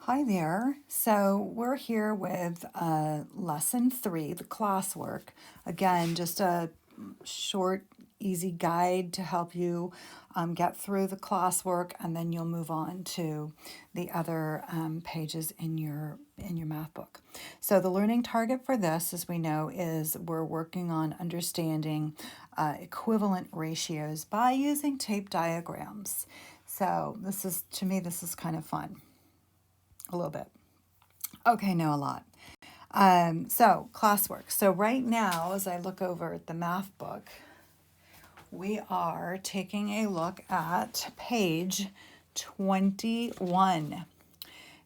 Hi there. So we're here with lesson 3, the classwork. Again, just a short, easy guide to help you get through the classwork, and then you'll move on to the other pages in your math book. So the learning target for this, as we know, is we're working on understanding equivalent ratios by using tape diagrams. So to me, this is kind of fun. A little bit. Okay, no, a lot. So classwork. So right now, as I look over at the math book, we are taking a look at page 21.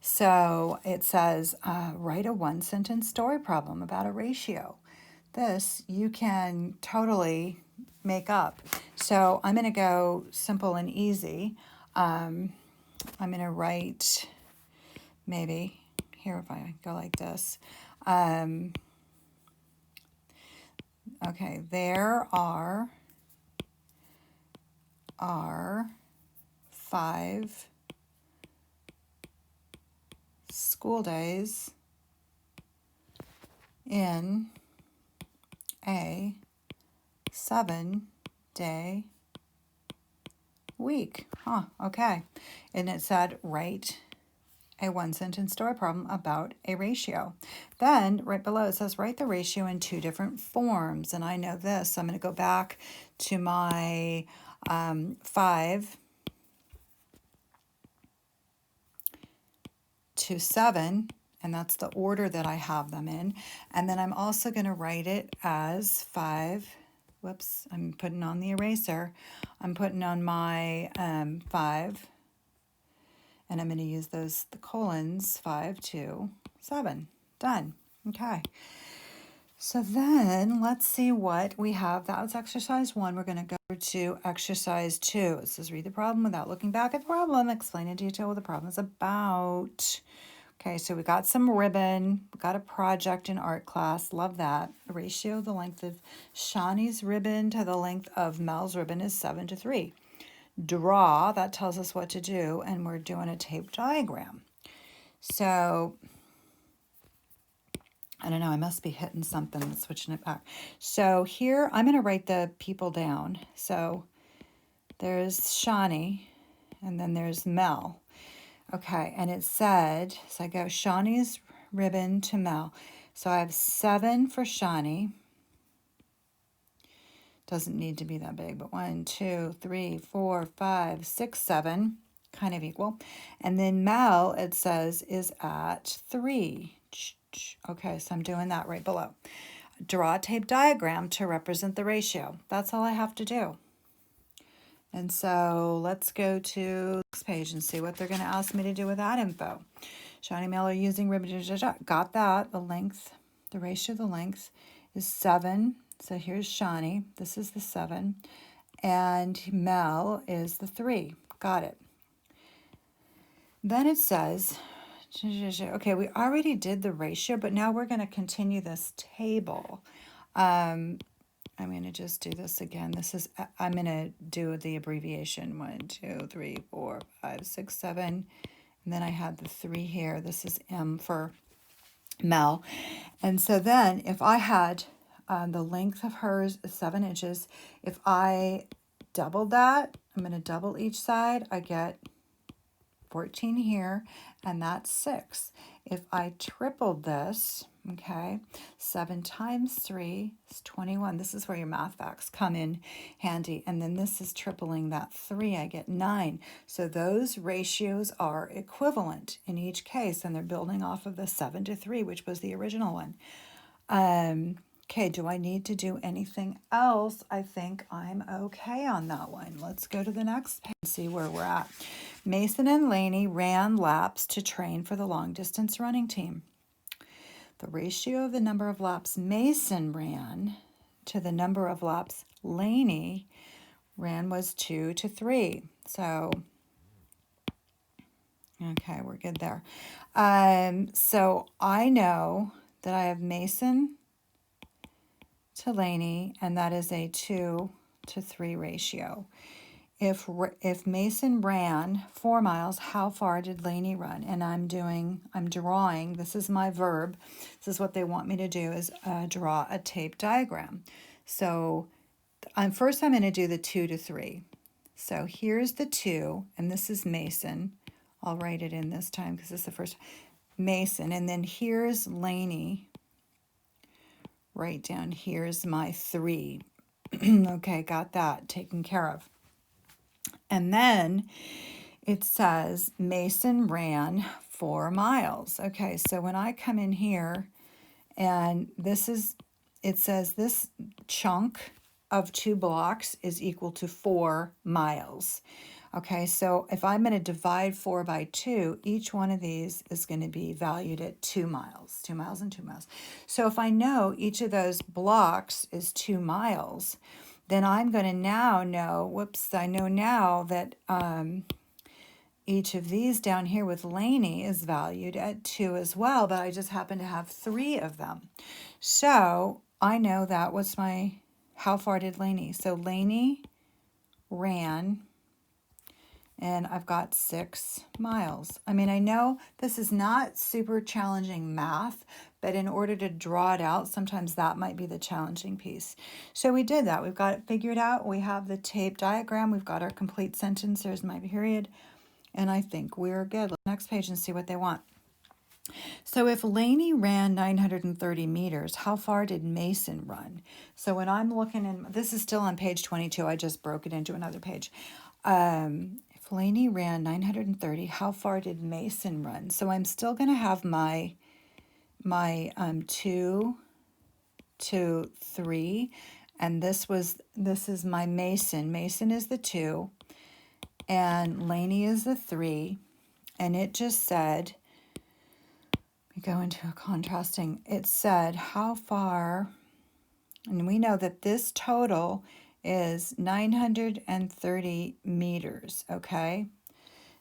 So it says, write a one-sentence story problem about a ratio. This you can totally make up. So I'm going to go simple and easy. I'm going to write maybe here if I go like this. Okay, there are 5 school days in a 7-day week. Okay. And it said, write a one-sentence story problem about a ratio. Then right below it says write the ratio in 2 different forms. And I know this, so I'm going to go back to my 5 to 7, and that's the order that I have them in. And then I'm also going to write it as 5. Whoops, I'm putting on the eraser. I'm putting on my 5. And I'm going to use the colons, 5 to 7. Done. Okay. So then let's see what we have. That was exercise 1. We're going to go to exercise 2. It says read the problem without looking back at the problem. Explain in detail what the problem is about. Okay, so we got some ribbon. We got a project in art class. Love that. The ratio, the length of Shani's ribbon to the length of Mel's ribbon is 7 to 3. Draw, that tells us what to do, and we're doing a tape diagram. So, I don't know, I must be hitting something and switching it back. So here, I'm going to write the people down. So there's Shani, and then there's Mel. Okay, and it said, so I go Shani's ribbon to Mel. So I have 7 for Shani. Doesn't need to be that big, but 1, 2, 3, 4, 5, 6, 7, kind of equal. And then Mel, it says, is at 3. Okay, so I'm doing that right below. Draw a tape diagram to represent the ratio. That's all I have to do. And so let's go to the next page and see what they're going to ask me to do with that info. Shani, Mel are using ribbon. Got that. The length, the ratio of the length is 7. So here's Shani. This is the 7. And Mel is the 3. Got it. Then it says, okay, we already did the ratio, but now we're going to continue this table. I'm going to just do this again. I'm going to do the abbreviation 1, 2, 3, 4, 5, 6, 7. And then I had the 3 here. This is M for Mel. And so then if I had the length of hers is 7 inches. If I doubled that, I'm going to double each side. I get 14 here, and that's 6. If I tripled this, okay, 7 times 3 is 21. This is where your math facts come in handy. And then this is tripling that 3. I get 9. So those ratios are equivalent in each case, and they're building off of the 7 to 3, which was the original one. Okay, do I need to do anything else? I think I'm okay on that one. Let's go to the next page and see where we're at. Mason and Laney ran laps to train for the long-distance running team. The ratio of the number of laps Mason ran to the number of laps Laney ran was 2 to 3. So, okay, we're good there. So I know that I have Mason to Laney, and that is a 2 to 3 ratio. if Mason ran 4 miles, how far did Lainey run? And I'm drawing, this is my verb. This is what they want me to do, is draw a tape diagram. So first I'm going to do the 2 to 3. So here's the 2, and this is Mason. I'll write it in this time because it's the first Mason. And then here's Lainey. Right down here's my 3. Okay, got that taken care of. And then it says Mason ran 4 miles. Okay, so when I come in here, and it says this chunk of 2 blocks is equal to 4 miles. Okay, so if I'm going to divide 4 by 2, each one of these is going to be valued at 2 miles, 2 miles and 2 miles. So if I know each of those blocks is 2 miles, then I'm going to now know, I know now that each of these down here with Lainey is valued at 2 as well, but I just happen to have 3 of them. So I know that was how far did Lainey? So Lainey ran, and I've got 6 miles. I mean, I know this is not super challenging math, but in order to draw it out, sometimes that might be the challenging piece. So we did that. We've got it figured out. We have the tape diagram. We've got our complete sentence. There's my period. And I think we're good. Let's next page and see what they want. So if Lainey ran 930 meters, how far did Mason run? So when I'm looking in, this is still on page 22. I just broke it into another page. If Lainey ran 930, how far did Mason run? So I'm still going to have my 2 to 3, and this is my Mason. Mason is the 2, and Lainey is the 3, and it just said, we go into a contrasting, it said how far, and we know that this total is 930 meters, okay?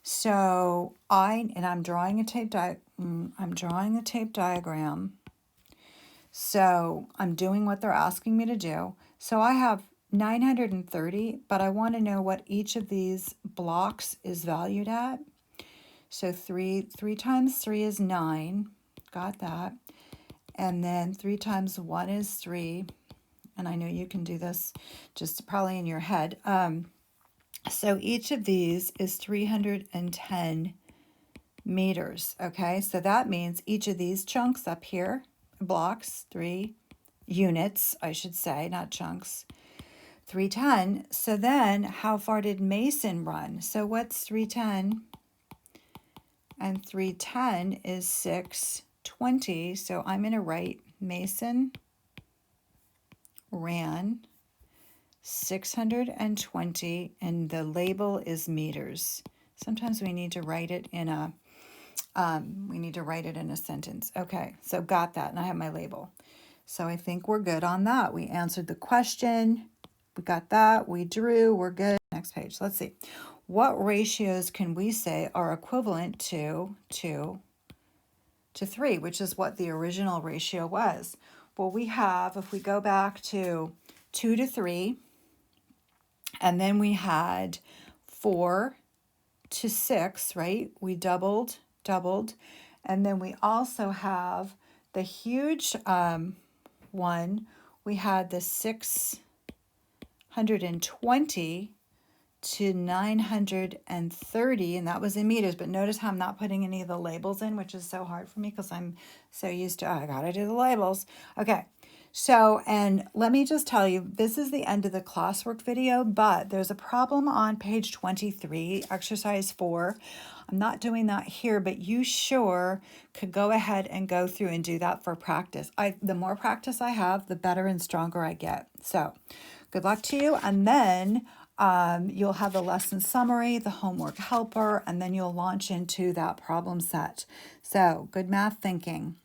So I'm drawing a tape diagram. So I'm doing what they're asking me to do. So I have 930, but I want to know what each of these blocks is valued at. So 3 times 3 is 9. Got that. And then 3 times 1 is 3. And I know you can do this just probably in your head. So each of these is 310 meters, okay? So that means each of these chunks up here, blocks, 3 units, I should say, not chunks, 310. So then how far did Mason run? So what's 310? And 310 is 620. So I'm going to write Mason ran 620, and the label is meters. Sometimes we need to write it in a sentence. Okay, so got that, and I have my label. So I think we're good on that. We answered the question. We got that. We drew. We're good. Next page. Let's see. What ratios can we say are equivalent to 2 to 3, which is what the original ratio was? Well, we have, if we go back to 2 to 3, and then we had 4 to 6, right? We doubled. And then we also have the huge one. We had the 620 to 930, and that was in meters. But notice how I'm not putting any of the labels in, which is so hard for me because I'm so used to, I gotta do the labels. Okay. So, and let me just tell you, this is the end of the classwork video, but there's a problem on page 23, exercise 4. I'm not doing that here, but you sure could go ahead and go through and do that for practice. The more practice I have, the better and stronger I get. So, good luck to you. And then you'll have the lesson summary, the homework helper, and then you'll launch into that problem set. So, good math thinking.